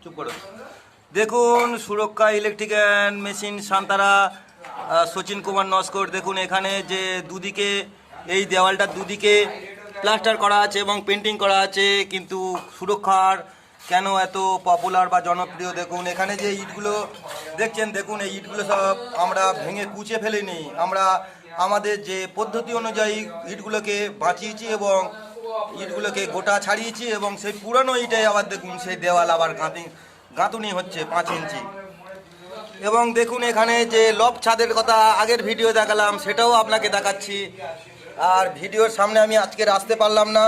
চুপ করো। দেখুন সুরক্ষা ইলেকট্রিক অ্যান্ড মেশিন সান্তারা সচিন কুমার নস্কর। দেখুন এখানে যে দুদিকে এই দেওয়ালটার দুদিকে প্লাস্টার করা আছে এবং পেন্টিং করা আছে, কিন্তু সুরক্ষার কেন এত পপুলার বা জনপ্রিয়? দেখুন এখানে যে ইটগুলো দেখছেন, দেখুন এই ইটগুলো সব আমরা ভেঙে কুচে ফেলিনি, আমরা আমাদের যে পদ্ধতি অনুযায়ী ইটগুলোকে বাঁচিয়েছি এবং ইটগুলোকে গোটা ছাড়িয়েছি এবং সেই পুরানো ইটে আবার দেখুন সেই দেওয়াল আবার গাঁথুনি হচ্ছে 5 ইঞ্চি। এবং দেখুন এখানে যে লব ছাদের কথা আগের ভিডিও দেখালাম সেটাও আপনাকে দেখাচ্ছি। আর ভিডিওর সামনে আমি আজকের আসতে পারলাম না,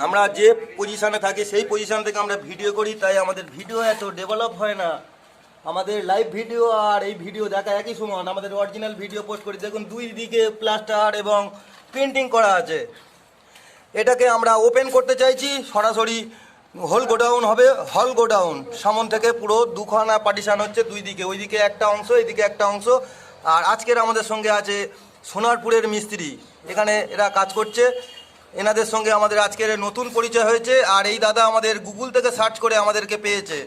আমরা যে পজিশানে থাকি সেই পজিশান থেকে আমরা ভিডিও করি, তাই আমাদের ভিডিও এত ডেভেলপ হয় না। আমাদের লাইভ ভিডিও আর এই ভিডিও দেখা একই সমান, আমাদের অরিজিনাল ভিডিও পোস্ট করি। দেখুন দুই দিকে প্লাস্টার এবং পেন্টিং করা আছে। এটাকে আমরা ওপেন করতে চাইছি, সরাসরি হোল গোডাউন হবে। হল গোডাউন সামন থেকে পুরো দুখানা পার্টিশান হচ্ছে, দুই দিকে, ওইদিকে একটা অংশ, এইদিকে একটা অংশ। আর আজকের আমাদের সঙ্গে আছে সোনারপুরের মিস্ত্রি, এখানে এরা কাজ করছে। এনাদের সঙ্গে আমাদের আজকের নতুন পরিচয় হয়েছে। আর এই দাদা আমাদের গুগল থেকে সার্চ করে আমাদেরকে পেয়েছে।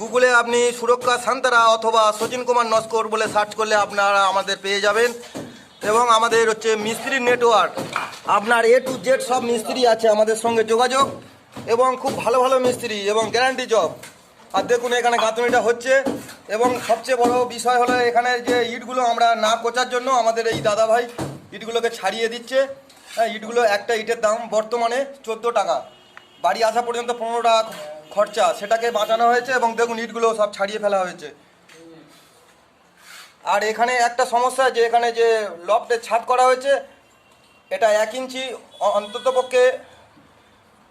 গুগলে আপনি সুরক্ষা সান্তারা অথবা সচিন কুমার নস্কর বলে সার্চ করলে আপনারা আমাদের পেয়ে যাবেন। এবং আমাদের হচ্ছে মিস্ত্রির নেটওয়ার্ক, আপনার A to Z সব মিস্ত্রি আছে আমাদের সঙ্গে যোগাযোগ, এবং খুব ভালো ভালো মিস্ত্রি এবং গ্যারান্টি জব। আর দেখুন এখানে গাঁথুনিটা হচ্ছে, এবং সবচেয়ে বড় বিষয় হলো এখানে যে ইটগুলো আমরা না কোচার জন্য আমাদের এই দাদা ভাই ইটগুলোকে ছাড়িয়ে দিচ্ছে। হ্যাঁ, ইটগুলো একটা ইটের দাম বর্তমানে 14 টাকা, বাড়ি আসা পর্যন্ত 15 টাকা খরচা, সেটাকে বাঁচানো হয়েছে। এবং দেখুন ইটগুলো সব ছাড়িয়ে ফেলা হয়েছে। আর এখানে একটা সমস্যা, যে এখানে যে লফটের ছাদ করা হয়েছে এটা 1 ইঞ্চি অন্ততপক্ষে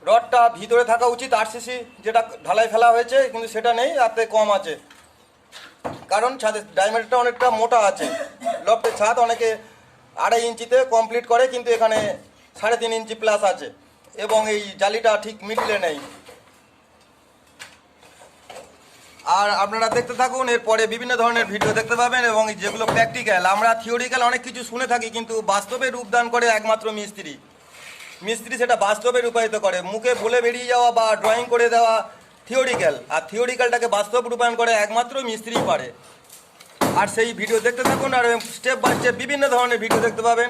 রডটা ভিতরে থাকা উচিত, RCC যেটা ঢালাই ফেলা হয়েছে, কিন্তু সেটা নেই, তাতে কম আছে। কারণ ছাদের ডায়ামিটারটা অনেকটা মোটা আছে। লফটের ছাদ অনেকে 2.5 ইঞ্চিতে কমপ্লিট করে, কিন্তু এখানে 3.5 ইঞ্চি প্লাস আছে, এবং এই জালিটা ঠিক মিডলে নেই। আর আপনারা দেখতে থাকুন, এরপরে বিভিন্ন ধরনের ভিডিও দেখতে পাবেন, এবং যেগুলো প্র্যাকটিক্যাল। আমরা থিওরিক্যাল অনেক কিছু শুনে থাকি, কিন্তু বাস্তবে রূপদান করে একমাত্র মিস্ত্রি। মিস্ত্রি সেটা বাস্তবে রূপায়িত করে। মুখে বলে বেরিয়ে যাওয়া বা ড্রয়িং করে দেওয়া থিওরিক্যাল, আর থিওরিক্যালটাকে বাস্তব রূপায়ণ করে একমাত্র মিস্ত্রিই পারে। আর সেই ভিডিও দেখতে থাকুন, আর স্টেপ বাই স্টেপ বিভিন্ন ধরনের ভিডিও দেখতে পাবেন।